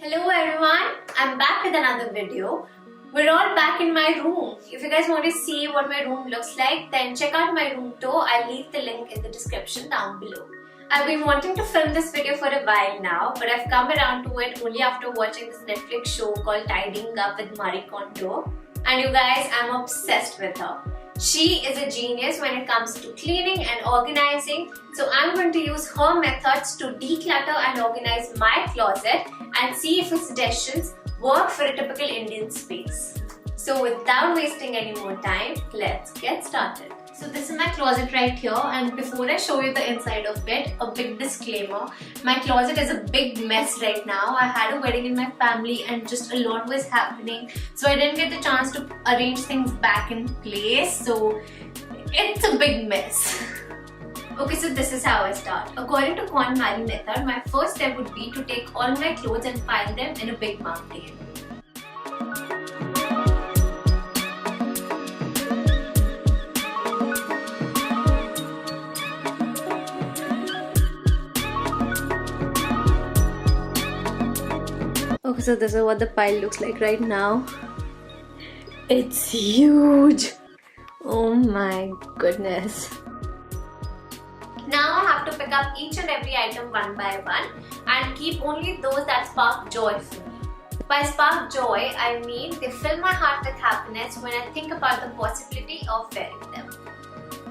Hello everyone, I'm back with another video. We're all back in my room. If you guys want to see what my room looks like, then check out my room tour. I'll leave the link in the description down below. I've been wanting to film this video for a while now, but I've come around to it only after watching this Netflix show called Tidying Up with Marie Kondo. And you guys, I'm obsessed with her. She is a genius when it comes to cleaning and organizing. So I'm going to use her methods to declutter and organize my closet and see if her suggestions work for a typical Indian space. So without wasting any more time, let's get started. So this is my closet right here, and before I show you the inside of it, a big disclaimer. My closet is a big mess right now. I had a wedding in my family and just a lot was happening. So I didn't get the chance to arrange things back in place. So it's a big mess. Okay, so this is how I start. According to KonMari method, my first step would be to take all my clothes and pile them in a big mountain. Okay, so this is what the pile looks like right now. It's huge! Oh my goodness. Now I have to pick up each and every item one by one and keep only those that spark joy for me. By spark joy, I mean they fill my heart with happiness when I think about the possibility of wearing them.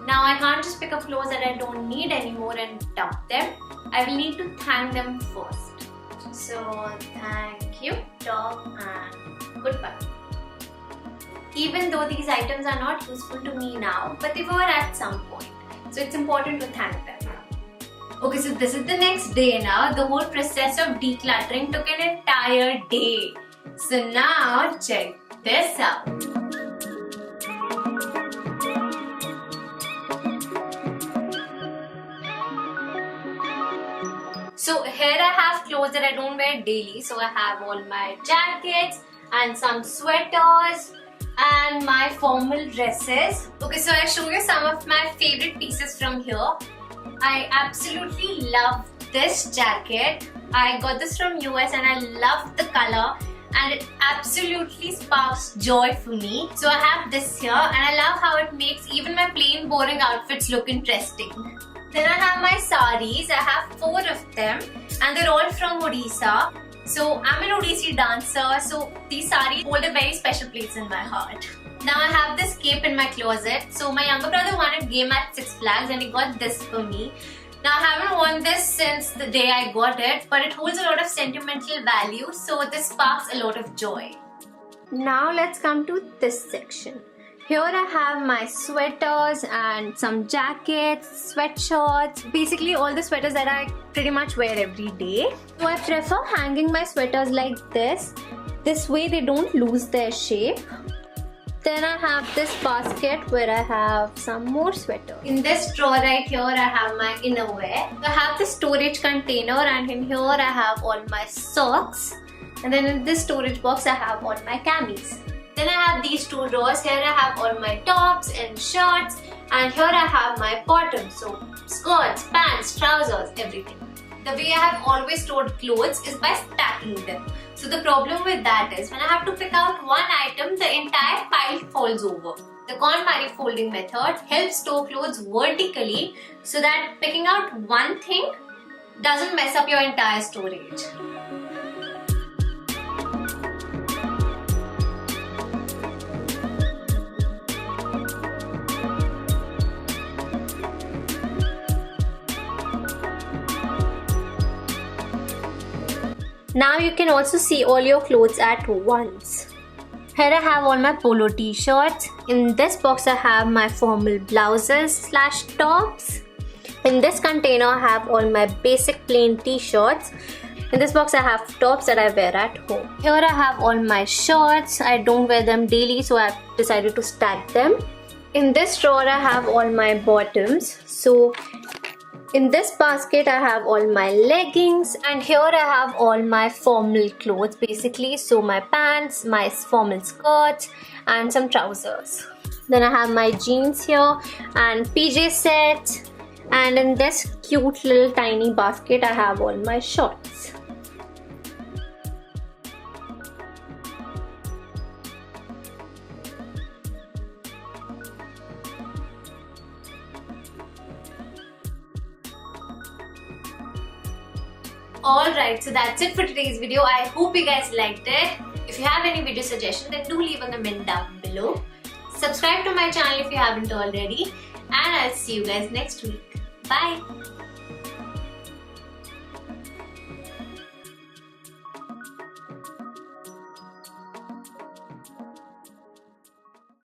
Now I can't just pick up clothes that I don't need anymore and dump them. I will need to thank them first. So thank you, dog, and goodbye. Even though these items are not useful to me now, but they were at some point. So it's important to thank them. Okay, so this is the next day now. The whole process of decluttering took an entire day. So now check this out. So here I have clothes that I don't wear daily. So I have all my jackets and some sweaters and my formal dresses. Okay, so I'll show you some of my favorite pieces from here. I absolutely love this jacket. I got this from US and I love the color and it absolutely sparks joy for me. So I have this here and I love how it makes even my plain boring outfits look interesting. Then I have my saris. I have 4 of them and they're all from Odisha. So I'm an Odissi dancer, so these saris hold a very special place in my heart. Now I have this cape in my closet. So my younger brother wanted game at Six Flags and he got this for me. Now I haven't worn this since the day I got it, but it holds a lot of sentimental value, so this sparks a lot of joy. Now let's come to this section. Here I have my sweaters and some jackets, sweatshirts, basically all the sweaters that I pretty much wear every day. So I prefer hanging my sweaters like this. This way they don't lose their shape. Then I have this basket where I have some more sweaters. In this drawer right here I have my innerwear. I have this storage container and in here I have all my socks. And then in this storage box I have all my camis. Then I have these 2 drawers. Here I have all my tops and shirts, and here I have my bottoms, so skirts, pants, trousers, everything. The way I have always stored clothes is by stacking them. So the problem with that is when I have to pick out one item, the entire pile falls over. The KonMari folding method helps store clothes vertically so that picking out one thing doesn't mess up your entire storage. Now you can also see all your clothes at once. Here I have all my polo t-shirts. In this box I have my formal blouses / tops. In this container I have all my basic plain t-shirts. In this box I have tops that I wear at home. Here I have all my shirts. I don't wear them daily, so I've decided to stack them. In this drawer I have all my bottoms. So in this basket I have all my leggings, and here I have all my formal clothes basically, so my pants, my formal skirts and some trousers. Then I have my jeans here and PJ sets, and in this cute little tiny basket I have all my shorts. Alright, so that's it for today's video. I hope you guys liked it. If you have any video suggestions, then do leave a comment down below. Subscribe to my channel if you haven't already. And I'll see you guys next week. Bye.